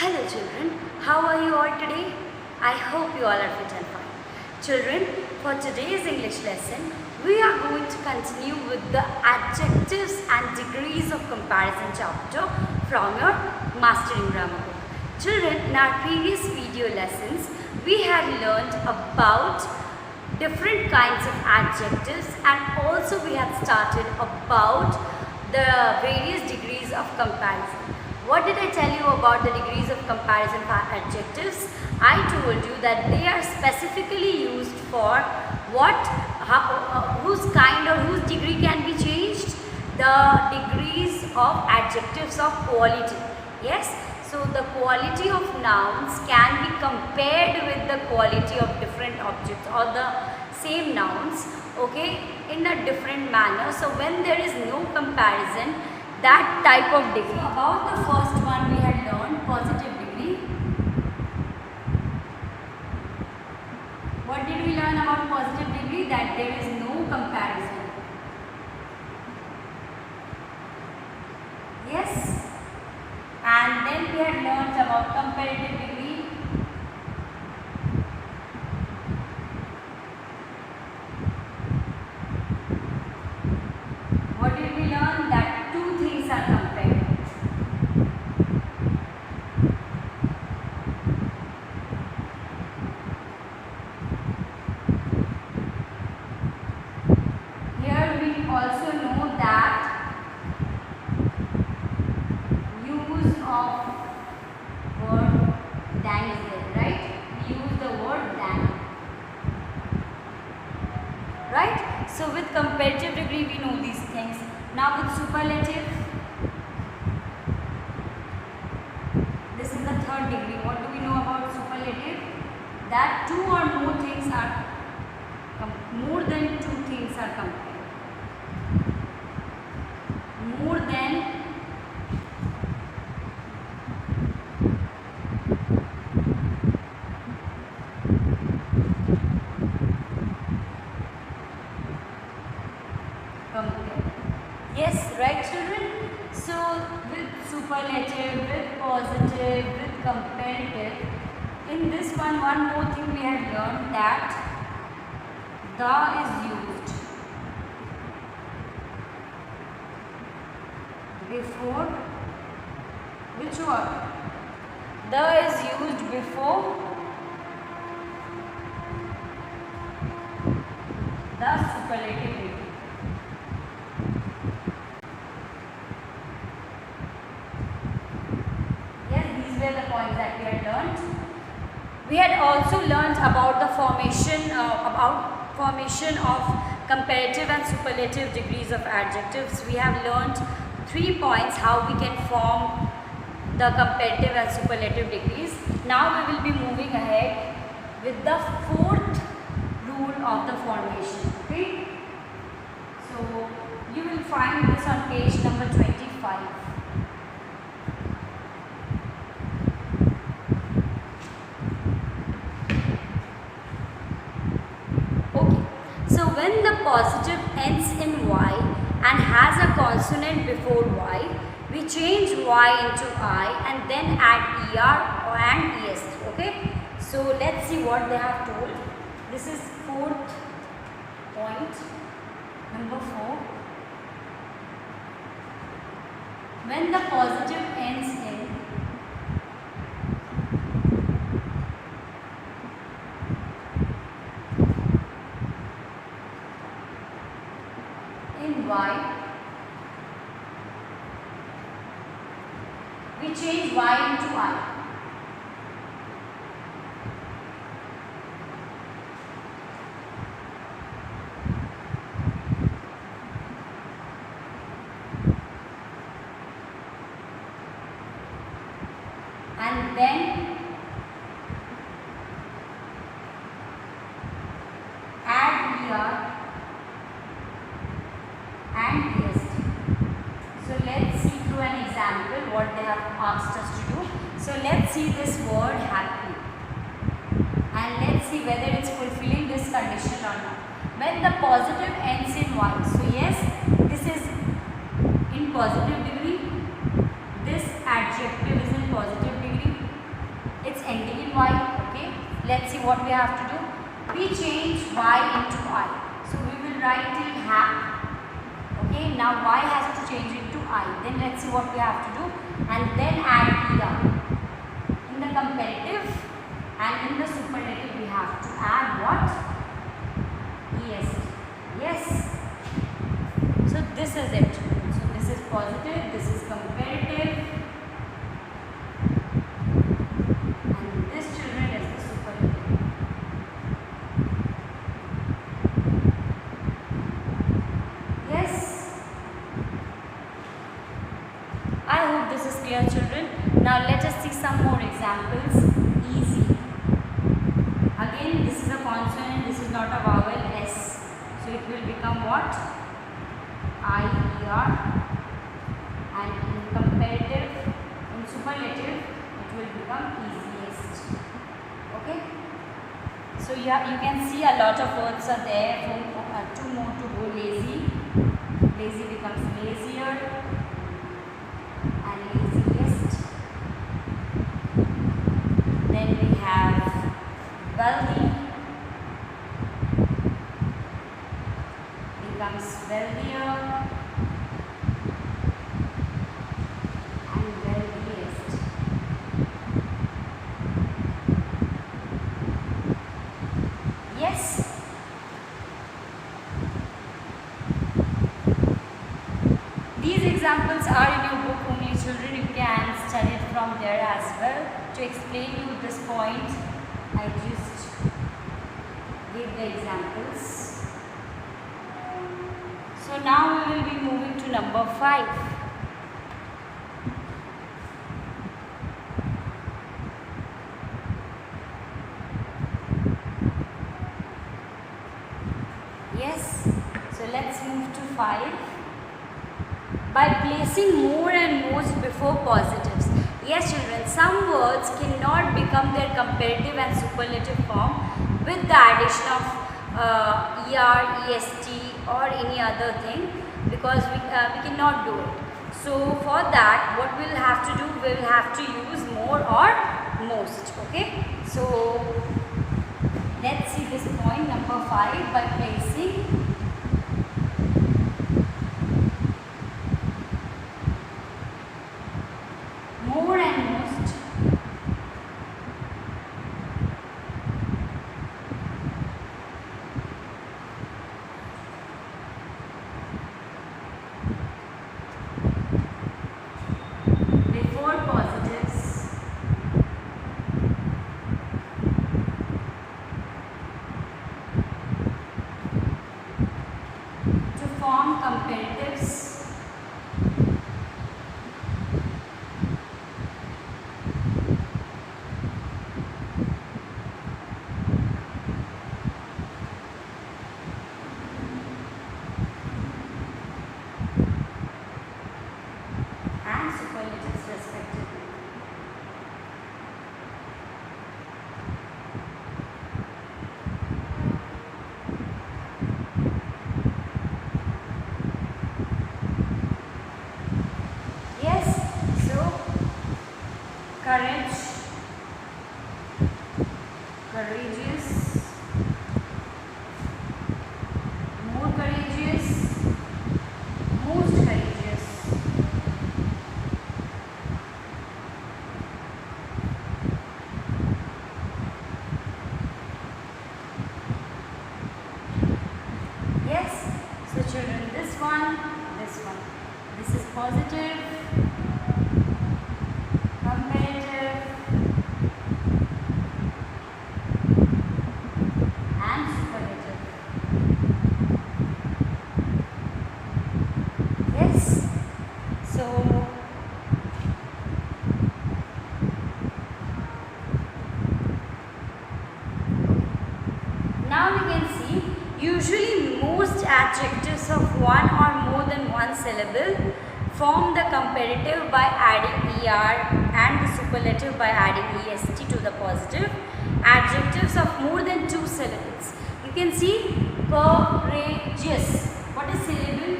Hello children, how are you all today? I hope you all are fit and fine. Children, for today's English lesson, we are going to continue with the adjectives and degrees of comparison chapter from your Mastering Grammar book. Children, in our previous video lessons, we had learned about different kinds of adjectives and also we had started about the various degrees of comparison. What did I tell you about the degrees of comparison for adjectives? I told you that they are specifically used for whose kind or whose degree can be changed? The degrees of adjectives of quality. Yes? So the quality of nouns can be compared with the quality of different objects or the same nouns, okay, in a different manner. So when there is no comparison, that type of degree. So about the first one we had learned, positive degree. What did we learn about positive degree? That there is no comparison. Yes? And then we had learned about comparative degree. What did we learn? That two things are compared. Here we also know that use of word than is there, right? We use the word than. Right? So with comparative degree we know these things. Now with superlative, this is the third degree. What do we know about superlative? That two or more things are, more than two things are compared. More than compared. Yes, right children? So with superlative, with positive, with comparative, in this one more thing we have learned that the is used before which word? The is used before the superlative degree. The points that we had learned. We had also learned about the formation of comparative and superlative degrees of adjectives. We have learned 3 points how we can form the comparative and superlative degrees. Now we will be moving ahead with the 4th rule of the formation. Okay. So you will find this on page number 25. When the positive ends in y and has a consonant before y, we change y into I and then add er and est. Okay. So let's see what they have told. This is 4th point, number 4. When the positive ends in y, we change y into I. And then add er and est. So let's see through an example what they have asked us to do. So let's see this word happy and let's see whether it's fulfilling this condition or not. When the positive ends in y, so yes, this is in positive degree, this adjective is in positive degree, y. Okay, let's see what we have to do. We change y into I. So we will write till half. Okay, now y has to change into I. Then let's see what we have to do. And then add er. In the comparative and in the superlative we have to add what? Est. Yes. So this is it. So this is positive, this is comparative. And this, children, is the superlative. Yes. I hope this is clear, children. Now let us see some more examples. Easy. Again, this is a consonant, this is not a vowel, S. So it will become what? I-E-R. And in comparative, in superlative, it will become easiest. Okay? So yeah, you can see a lot of words are there. Two more to go. Lazy. Lazy becomes lazier. And laziest. Then we have wealthy. Becomes wealthier. And wealthiest. Yes. These examples are in your book only, children. You can study it from there as well. To explain you this point, I just gave the examples. So now we will be moving to number 5. Yes, so let's move to 5. By placing more and most before positives. Yes, children, some words cannot become their comparative and superlative form with the addition of er, est or any other thing, because we cannot do it. So for that, what we will have to do, we will have to use more or most. Okay, so let's see this point number 5. By placing more and most before positives, to form comparatives, and superlatives respectively. Yes, so courage, courageous, more courageous, most courageous. Yes, so children, this one, this is positive, comparative, and superlative. Yes, so now we can see, usually most adjectives of one or more than one syllable form the comparative by adding er and the superlative by adding est to the positive. Adjectives of more than 2 syllables. You can see courageous. What is syllable?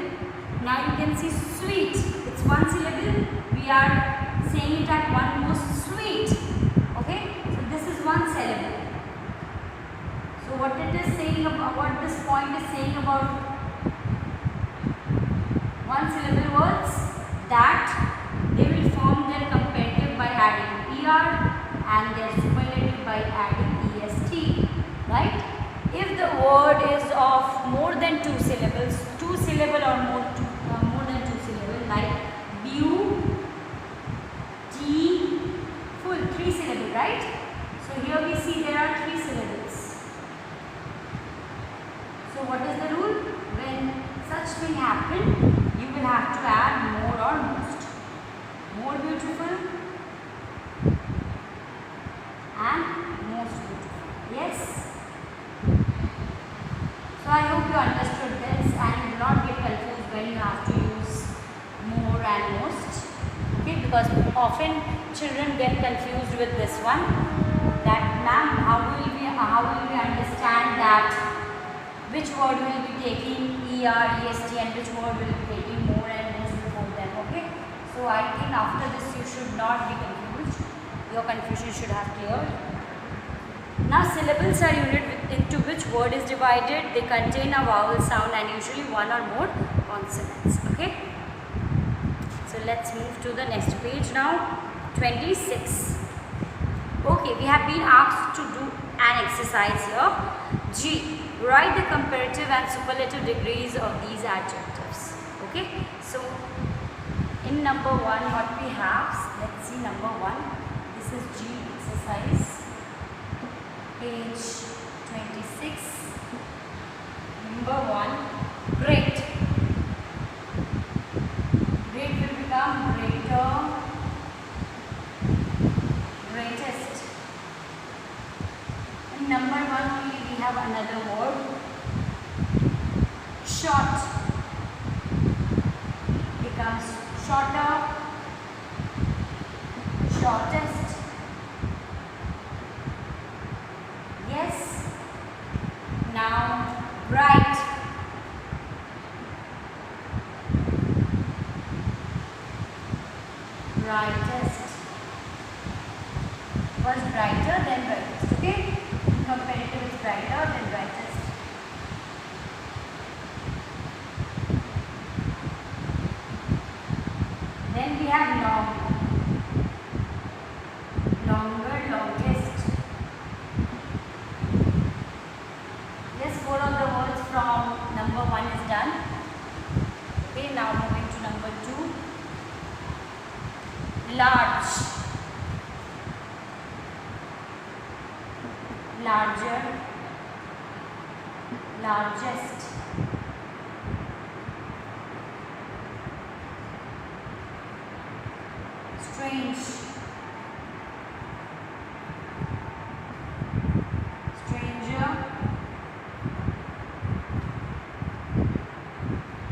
Now you can see sweet. It's one syllable. We are saying it at one most, sweet. Okay. So this is one er, and their superlative by adding est, right? If the word is of more than 2 syllables, 2 syllable or more than 2 syllable, like beautiful, 3 syllable, right? So here we see there are 3 syllables. So what is the rule? When such thing happen, you will have to add more or most. More beautiful and most beautiful. Yes. So I hope you understood this and you will not get confused when you have to use more and most. Okay, because often children get confused with this one. That ma'am, how will we understand that which word will be taking er, est, and which word will be taking more and most before them. Okay. So I think after this you should not be confused. Your confusion should have cleared. Now syllables are unit into which word is divided. They contain a vowel sound and usually one or more consonants. Okay. So let's move to the next page now. 26. Okay, we have been asked to do an exercise here. G. Write the comparative and superlative degrees of these adjectives. Okay. So in number 1 what we have, let's see number 1. This is G exercise. Page 26. Number 1. Great. Great will become greater, greatest. In number 1 only we have another word. Short becomes shorter, shortest. Yes. Now bright. Brightest. First brighter, then brightest. Okay. Comparative is brighter, then brightest. Then we have long. Longer, longest. Yes, 4 of the words from number 1 is done. Okay, now moving to number 2. Large. Larger, largest. Strange, stranger,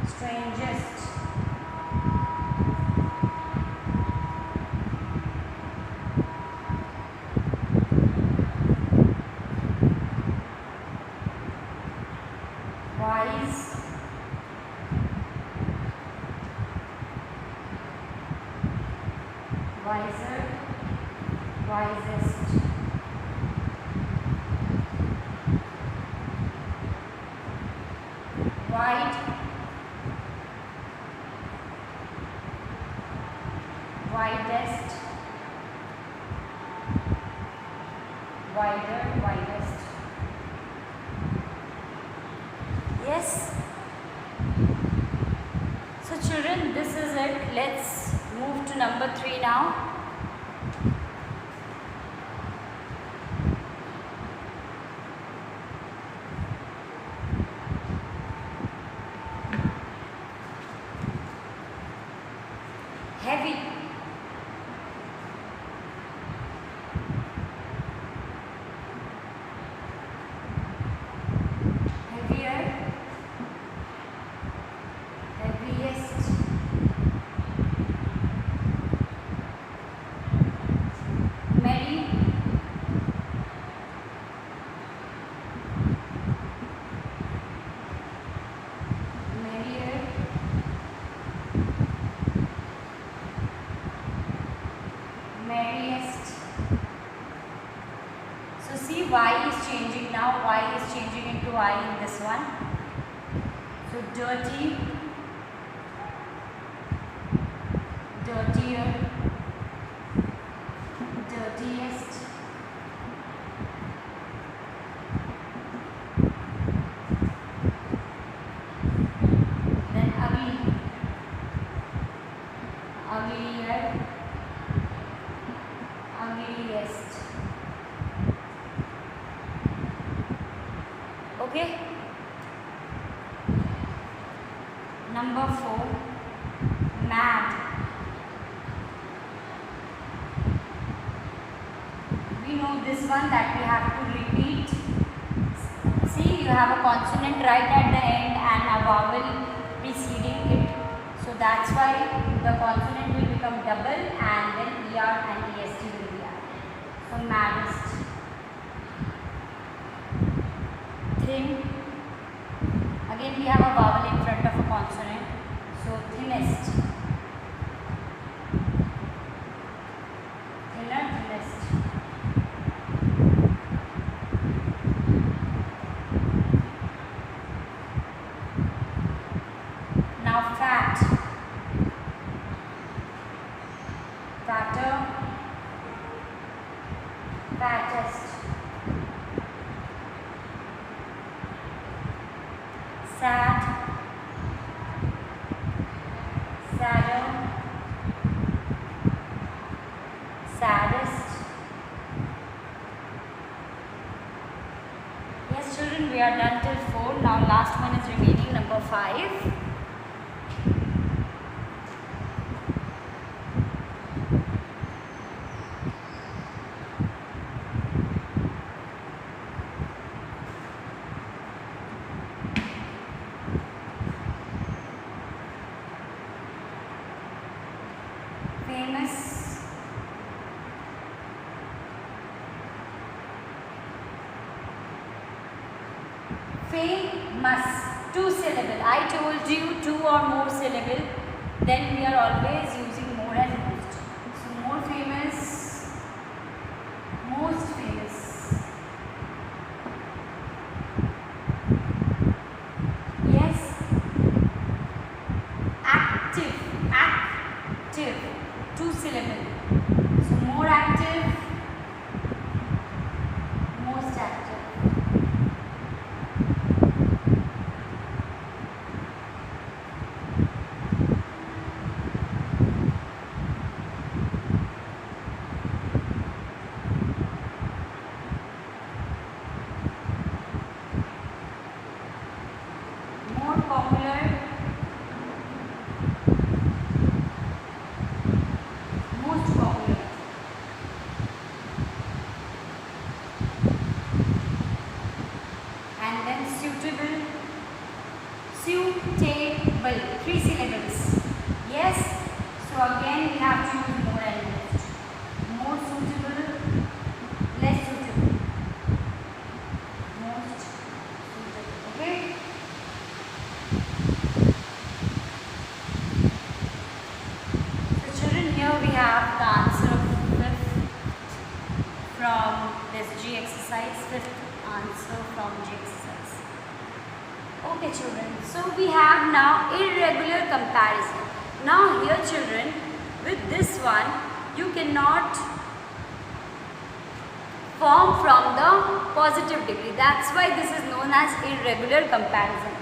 strangest. Wise, wiser, wisest. Wide, widest, wider, widest. Yes. So children, this is it. Let's move to number 3 now. Heavy. Heavier. Heaviest. Merry. Merrier. Merriest. So see, Y is changing now. Y is changing into I in this one. So dirty, dirtier, dirtiest. Okay. Number 4, mad. We know this one that we have to repeat. See, you have a consonant right at the end and a vowel preceding it. So that's why the consonant will become double and then ER and EST will be added. So maddest. Thin. Again we have a vowel in front of a consonant. So thinnest. Thinner, thinnest. Now fat. Fatter. Fattest. Sad. Sadder. Saddest. Yes children, we are done till 4. Now last one is remaining, number 5. Famous. Famous. 2 syllable. I told you 2 or more syllable. Then we are always using more and most. So more famous. Most famous. Yes. Active. Active. 2 syllable. So more active. Most active. More popular. Most popular. And then suitable. Suitable. 3 syllables. Yes. So again we have to use more and most. More suitable. Less suitable. Most suitable. Okay. So children, here we have the answer of 5th from this G exercise. 5th answer from G exercise. Okay children, so we have now irregular comparison. Now here children, with this one you cannot form from the positive degree. That's why this is known as irregular comparison.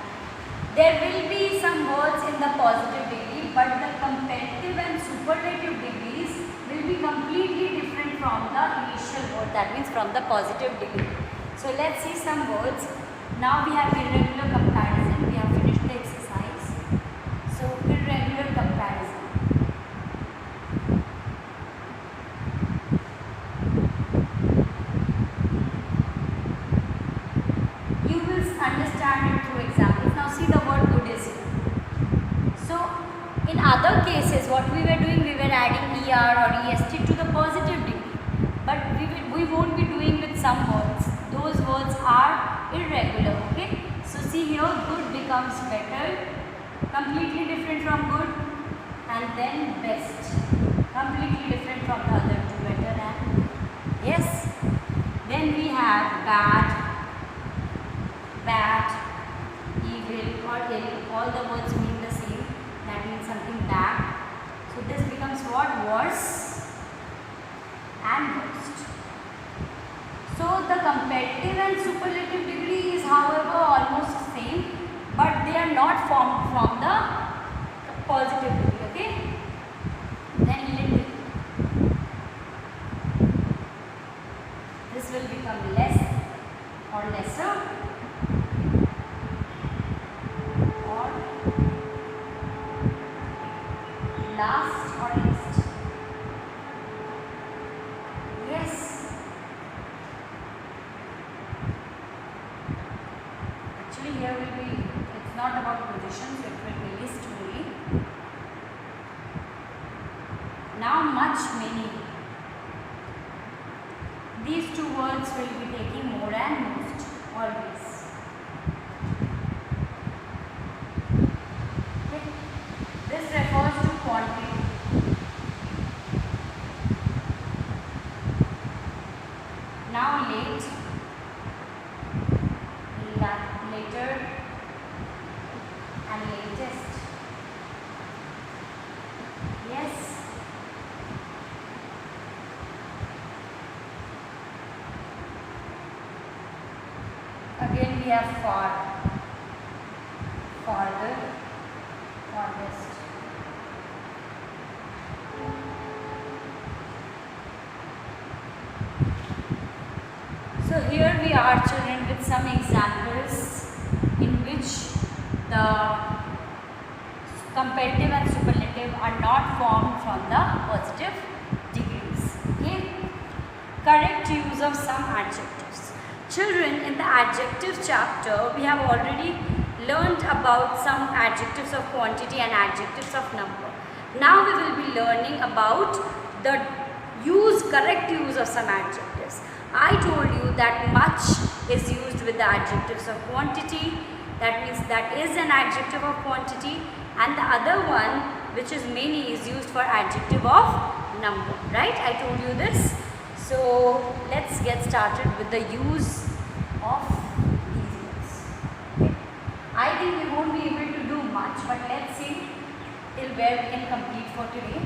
There will be some words in the positive degree, but the comparative and superlative degrees will be completely different from the initial word, that means from the positive degree. So let's see some words. Now we have irregular comparison. We have finished the exercise. So irregular comparison. You will understand it through examples. Now see the word Buddhism. So in other cases what we were doing, we were adding ER or EST to the positive degree. But we won't be doing with some words. Those words are irregular. Okay. So see here, good becomes better. Completely different from good. And then best. Completely different from the other two. Better and yes. Then we have bad, bad, evil or ill. All the words mean the same. That means something bad. So this becomes what? Worse and worst. So the comparative and superlative degree is however almost same, but they are not formed from the positive degree. Okay. Then little. This will become less or lesser. not about position, so it will be list only. Now much, many. These two words will be taking more and most always. Okay. This refers to quantity. Now late, later and latest. Yes. Again we have far, farther, farthest. So here we are, children, with some examples in which the comparative and superlative are not formed from the positive degrees. Okay? Correct use of some adjectives. Children, in the adjectives chapter, we have already learned about some adjectives of quantity and adjectives of number. Now we will be learning about the correct use of some adjectives. I told you that much is used with the adjectives of quantity. That means that is an adjective of quantity, and the other one, which is many, is used for adjective of number. Right? I told you this. So let's get started with the use of these words. Okay. I think we won't be able to do much, but let's see till where we can complete for today.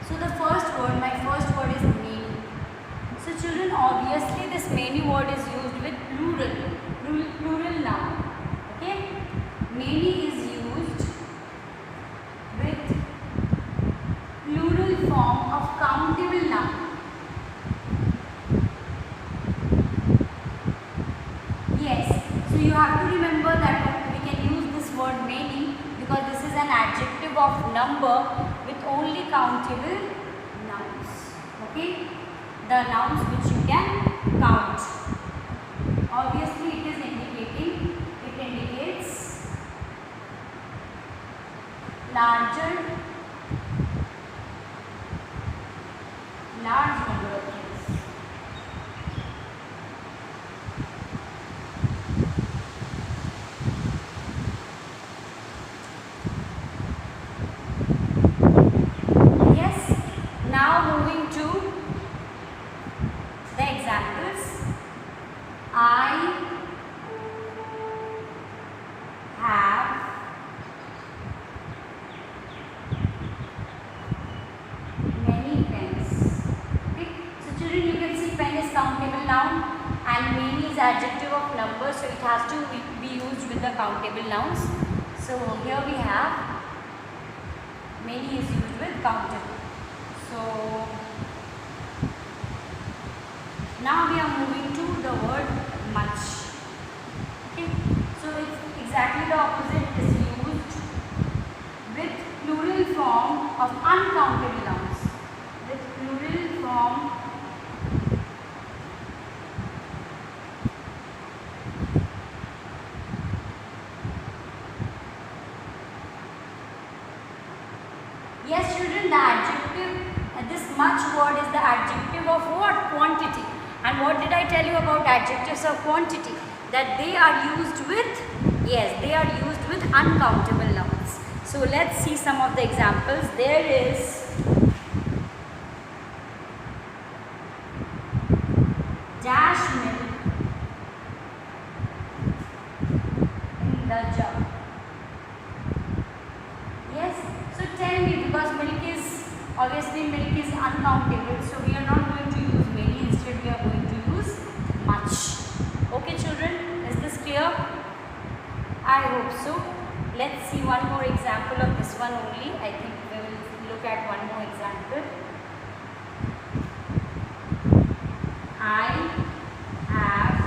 So the first word, my first word is many. So children, obviously this many word is used with plural noun. Okay? Many is used with plural form of countable noun. Yes, so you have to remember that we can use this word many because this is an adjective of number with only countable nouns. Okay? The nouns which you can count. Obviously it indicates large number of things. Yes, now moving to the examples. I have many pens. Okay. So children, you can see pen is countable noun and many is adjective of number, so it has to be used with the countable nouns. So here we have many is used with countable. So now we are moving to the word much. Okay. So it's exactly the opposite, is used with plural form of uncountable nouns. With plural form yes children, the adjective, this much word is the adjective of what? Quantity. And what did I tell you about adjectives of quantity? That they are used with, yes, they are used with uncountable nouns. So let's see some of the examples. There is dash milk in the jug. Yes, so tell me, because obviously milk is uncountable, so we are not going to use many, instead we are going to use much. Okay children, is this clear? I hope so. Let's see one more example of this one only. I think we will look at one more example. I have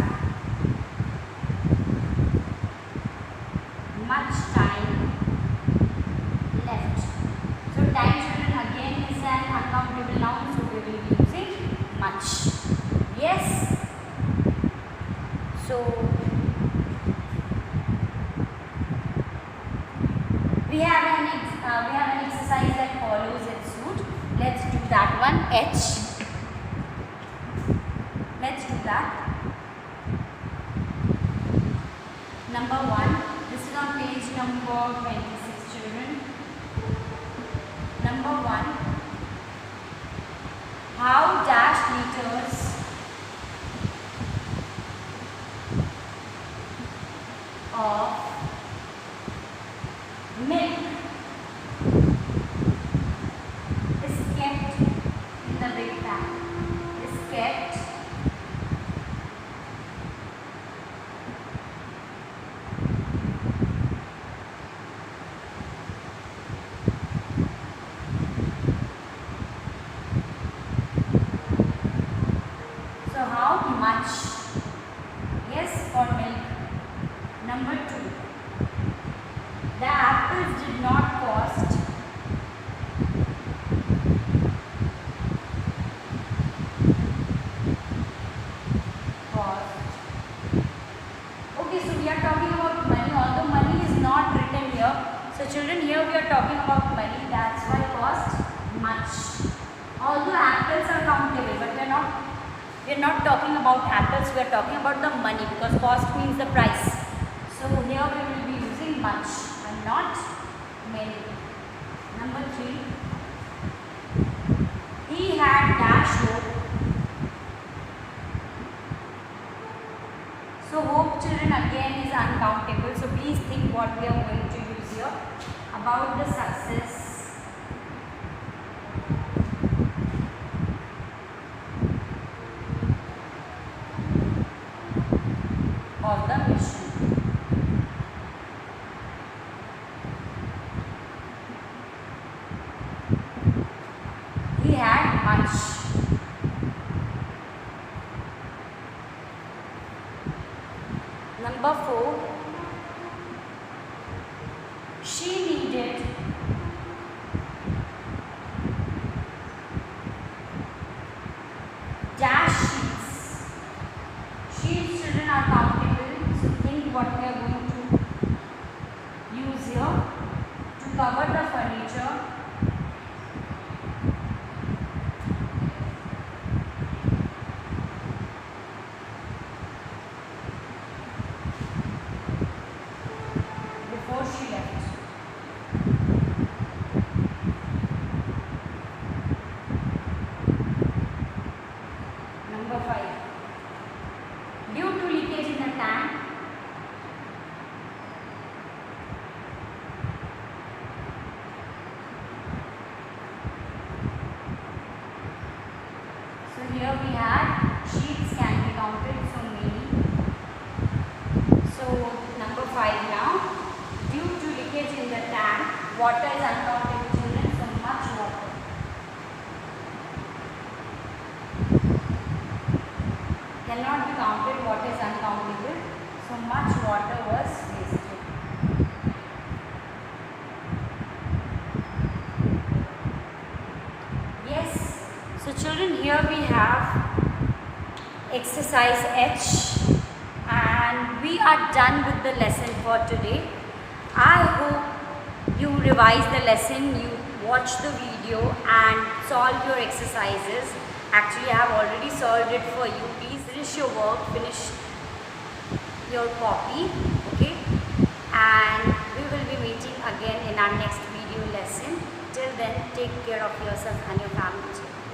much time left. So time children again is an uncountable noun, so we will be using much. Yes. So we have an exercise that follows its suit. Let's do that one. H. Let's do that. Number 1. This is on page number 26, children. Number 1. How dash liters of milk is kept in the big tank? Is kept so how much? Yes, for milk. Number 2. The apples did not cost Okay, so we are talking about money, although money is not written here. So children, here we are talking about money, that's why cost much. Although apples are countable, but we are not talking about apples, we are talking about the money, because cost means the price. So here we will be using much and not many. Number 3. He had dash hope. So hope, children, again is uncountable. So please think what we are going to use here. About the success of the mission. He had much. Number 4. She needed dash sheets. Sheets, children, are countable. So think what we are going to use here to cover the furniture. Before she left. Number 5. Due to leakage in the tank, so here we had sheets can be counted, so many. So number 5 now. Due to leakage in the tank, water is uncountable, children, so much water. Cannot be counted, water is uncountable, so much water was wasted. Yes, so children, here we have exercise H, and we are done with the lesson for today. I hope you revise the lesson, you watch the video and solve your exercises. Actually, I have already solved it for you. Please finish your work, finish your copy, okay? And we will be meeting again in our next video lesson. Till then, take care of yourself and your family.